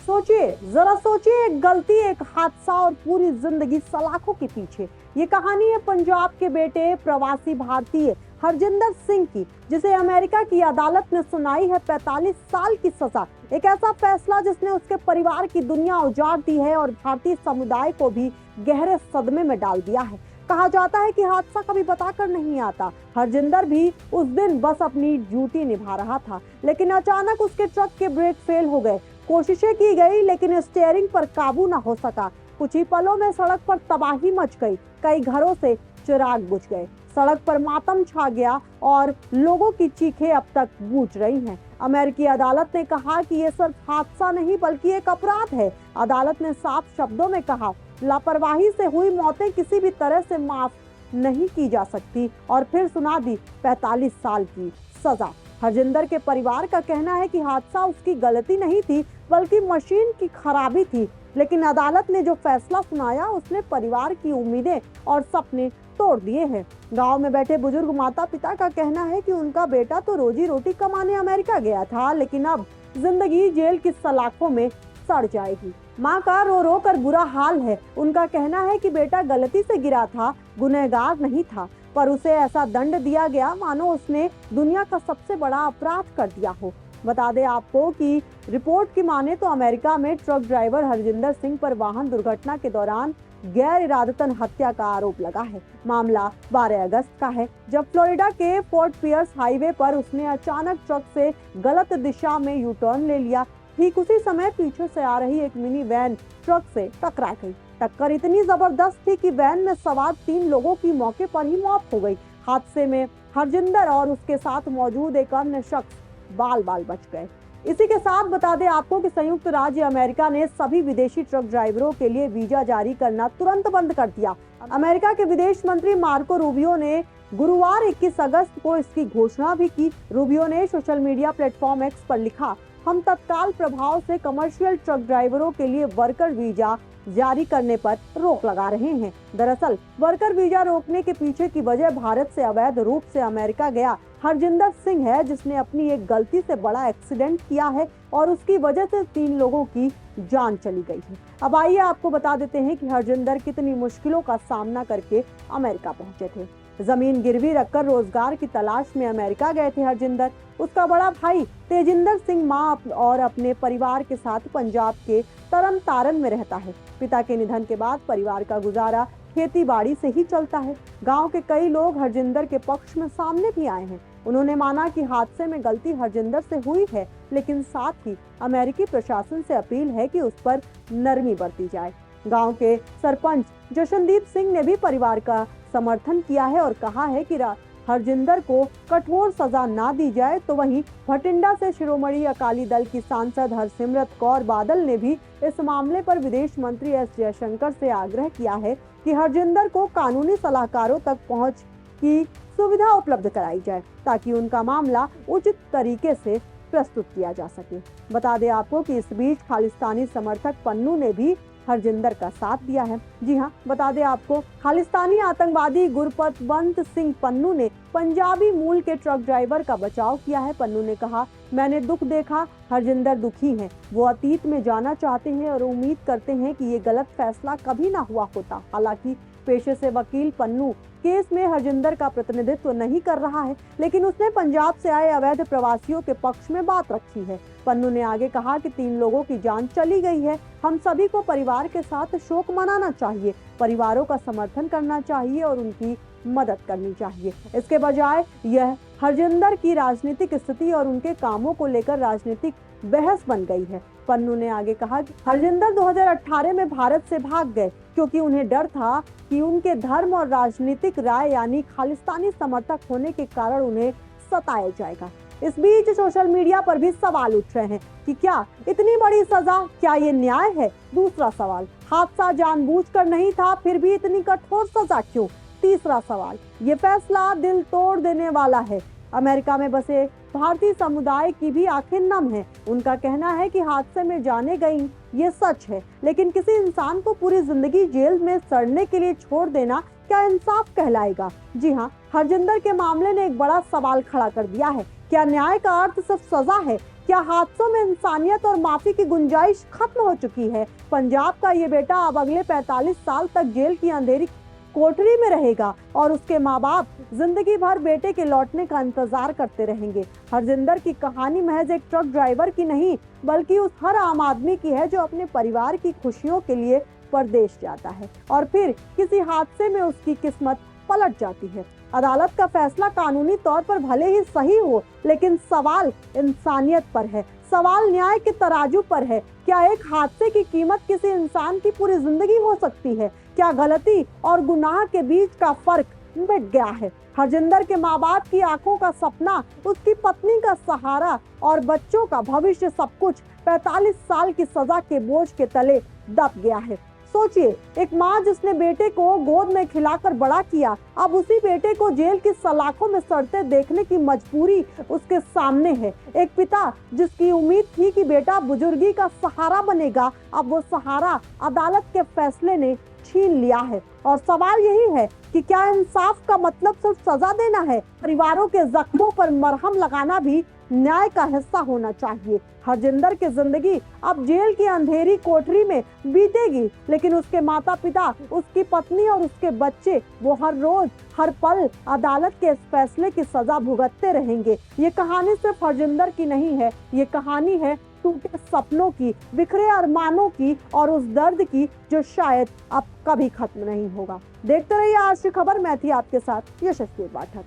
सोचिए, जरा सोचिए, एक गलती, एक हादसा और पूरी जिंदगी सलाखों के पीछे। ये कहानी है पंजाब के बेटे प्रवासी भारतीय हरजिंदर सिंह की, जिसे अमेरिका की अदालत ने सुनाई है 45 साल की सजा। एक ऐसा फैसला जिसने उसके परिवार की दुनिया उजाड़ दी है और भारतीय समुदाय को भी गहरे सदमे में डाल दिया है। कहा जाता है कि हादसा कभी बताकर नहीं आता। हरजिंदर भी उस दिन बस अपनी ड्यूटी निभा रहा था, लेकिन अचानक उसके ट्रक के ब्रेक फेल हो गए। कोशिशें की गई लेकिन स्टीयरिंग पर काबू न हो सका। कुछ ही पलों में सड़क पर तबाही मच गई। कई घरों से चिराग बुझ गए, सड़क पर मातम छा गया और लोगों की चीखें अब तक गूंज रही हैं। अमेरिकी अदालत ने कहा कि यह सिर्फ हादसा नहीं बल्कि एक अपराध है। अदालत ने साफ शब्दों में कहा, लापरवाही से हुई मौतें किसी भी तरह से माफ नहीं की जा सकती, और फिर सुना दी 45 साल की सजा। हरजिंदर के परिवार का कहना है कि हादसा उसकी गलती नहीं थी बल्कि मशीन की खराबी थी, लेकिन अदालत ने जो फैसला सुनाया उसने परिवार की उम्मीदें और सपने तोड़ दिए हैं। गांव में बैठे बुजुर्ग माता पिता का कहना है कि उनका बेटा तो रोजी रोटी कमाने अमेरिका गया था, लेकिन अब जिंदगी जेल की सलाखों में सड़ जाएगी। माँ का रो रो कर बुरा हाल है। उनका कहना है कि बेटा गलती से गिरा था, गुनहगार नहीं था, पर उसे ऐसा दंड दिया गया मानो उसने दुनिया का सबसे बड़ा अपराध कर दिया हो। बता दें आपको कि रिपोर्ट की माने तो अमेरिका में ट्रक ड्राइवर हरजिंदर सिंह पर वाहन दुर्घटना के दौरान गैर इरादतन हत्या का आरोप लगा है। मामला 12 अगस्त का है, जब फ्लोरिडा के फोर्ट पियर्स हाईवे पर उसने अचानक ट्रक से गलत दिशा में यू टर्न ले लिया। ठीक उसी समय पीछे से आ रही एक मिनी वैन ट्रक से टकरा गई। टक्कर इतनी जबरदस्त थी कि वैन में सवार 3 लोगों की मौके पर ही मौत हो गई। हादसे में हरजिंदर और उसके साथ मौजूद एक अन्य शख्स बाल बाल बच गए। इसी के साथ बता दें आपको कि संयुक्त राज्य अमेरिका ने सभी विदेशी ट्रक ड्राइवरों के लिए वीजा जारी करना तुरंत बंद कर दिया। अमेरिका के विदेश मंत्री मार्को रूबियो ने गुरुवार 21 अगस्त को इसकी घोषणा भी की। रूबियो ने सोशल मीडिया प्लेटफॉर्म एक्स पर लिखा, हम तत्काल प्रभाव से कमर्शियल ट्रक ड्राइवरों के लिए वर्कर वीजा जारी करने पर रोक लगा रहे हैं। दरअसल वर्कर वीजा रोकने के पीछे की वजह भारत से अवैध रूप से अमेरिका गया हरजिंदर सिंह है, जिसने अपनी एक गलती से बड़ा एक्सीडेंट किया है और उसकी वजह से 3 लोगों की जान चली गई है। अब आइए आपको बता देते हैं कि हरजिंदर कितनी मुश्किलों का सामना करके अमेरिका पहुंचे थे। जमीन गिरवी रखकर रोजगार की तलाश में अमेरिका गए थे हरजिंदर। उसका बड़ा भाई तेजिंदर सिंह मां और अपने परिवार के साथ पंजाब के तरन तारन में रहता है। पिता के निधन के बाद परिवार का गुजारा खेती बाड़ी से ही चलता है। गांव के कई लोग हरजिंदर के पक्ष में सामने भी आए हैं। उन्होंने माना कि हादसे में गलती हरजिंदर से हुई है, लेकिन साथ ही अमेरिकी प्रशासन से अपील है कि उस पर नरमी बरती जाए। गांव के सरपंच जशनदीप सिंह ने भी परिवार का समर्थन किया है और कहा है कि हरजिंदर को कठोर सजा ना दी जाए। तो वहीं भटिंडा से शिरोमणि अकाली दल की सांसद हरसिमरत कौर बादल ने भी इस मामले पर विदेश मंत्री एस जयशंकर से आग्रह किया है कि हरजिंदर को कानूनी सलाहकारों तक पहुंच की सुविधा उपलब्ध कराई जाए, ताकि उनका मामला उचित तरीके से प्रस्तुत किया जा सके। बता दें आपको कि इस बीच खालिस्तानी समर्थक पन्नू ने भी हरजिंदर का साथ दिया है। जी हां, बता दें आपको, खालिस्तानी आतंकवादी गुरपतवंत सिंह पन्नू ने पंजाबी मूल के ट्रक ड्राइवर का बचाव किया है। पन्नू ने कहा, मैंने दुख देखा, हरजिंदर दुखी हैं। वो अतीत में जाना चाहते हैं और उम्मीद करते हैं कि ये गलत फैसला कभी ना हुआ होता। हालांकि पेशे से वकील पन्नू केस में हरजिंदर का प्रतिनिधित्व नहीं कर रहा है, लेकिन उसने पंजाब से आए अवैध प्रवासियों के पक्ष में बात रखी है। पन्नू ने आगे कहा कि 3 लोगों की जान चली गई है। हम सभी को परिवार के साथ शोक मनाना चाहिए, परिवारों का समर्थन करना चाहिए और उनकी मदद करनी चाहिए। इसके बजाय यह हरजिंदर की राजनीतिक स्थिति और उनके कामों को लेकर राजनीतिक बहस बन गई है। पन्नू ने आगे कहा कि हरजिंदर 2018 में भारत से भाग गए क्योंकि उन्हें डर था कि उनके धर्म और राजनीतिक राय यानी खालिस्तानी समर्थक होने के कारण उन्हें सताया जाएगा। इस बीच सोशल मीडिया पर भी सवाल उठ रहे हैं कि क्या इतनी बड़ी सजा, क्या ये न्याय है? दूसरा सवाल, हादसा जानबूझकर नहीं था, फिर भी इतनी कठोर सजा क्यों? तीसरा सवाल, ये फैसला दिल तोड़ देने वाला है। अमेरिका में बसे भारतीय समुदाय की भी आंखें नम है। उनका कहना है कि हादसे में जाने गई ये सच है, लेकिन किसी इंसान को पूरी जिंदगी जेल में सड़ने के लिए छोड़ देना क्या इंसाफ कहलाएगा? जी हाँ, हरजिंदर के मामले ने एक बड़ा सवाल खड़ा कर दिया है। क्या न्याय का अर्थ सिर्फ सजा है? क्या हादसों में इंसानियत और माफी की गुंजाइश खत्म हो चुकी है? पंजाब का ये बेटा अब अगले 45 साल तक जेल की अंधेरी कोठरी में रहेगा और उसके माँ बाप जिंदगी भर बेटे के लौटने का इंतजार करते रहेंगे। हरजिंदर की कहानी महज एक ट्रक ड्राइवर की नहीं, बल्कि उस हर आम आदमी की है जो अपने परिवार की खुशियों के लिए परदेश जाता है और फिर किसी हादसे में उसकी किस्मत पलट जाती है। अदालत का फैसला कानूनी तौर पर भले ही सही हो, लेकिन सवाल इंसानियत पर है, सवाल न्याय के तराजू पर है। क्या एक हादसे की कीमत किसी इंसान की पूरी जिंदगी हो सकती है? क्या गलती और गुनाह के बीच का फर्क मिट गया है? हरजिंदर के माँ बाप की आंखों का सपना, उसकी पत्नी का सहारा और बच्चों का भविष्य, सब कुछ 45 साल की सजा के बोझ के तले दब गया है। सोचिए, एक माँ जिसने बेटे को गोद में खिलाकर बड़ा किया, अब उसी बेटे को जेल की सलाखों में सड़ते देखने की मजबूरी उसके सामने है। एक पिता जिसकी उम्मीद थी कि बेटा बुजुर्गी का सहारा बनेगा, अब वो सहारा अदालत के फैसले ने छीन लिया है। और सवाल यही है कि क्या इंसाफ का मतलब सिर्फ सजा देना है? परिवारों के जख्मों पर मरहम लगाना भी न्याय का हिस्सा होना चाहिए। हरजिंदर की जिंदगी अब जेल की अंधेरी कोठरी में बीतेगी, लेकिन उसके माता पिता, उसकी पत्नी और उसके बच्चे, वो हर रोज हर पल अदालत के इस फैसले की सजा भुगतते रहेंगे। ये कहानी सिर्फ हरजिंदर की नहीं है, ये कहानी है टूटे सपनों की, बिखरे अरमानों की और उस दर्द की जो शायद अब कभी खत्म नहीं होगा। देखते रहिए आज की खबर। मैं थी आपके साथ यशस्वी पाठक।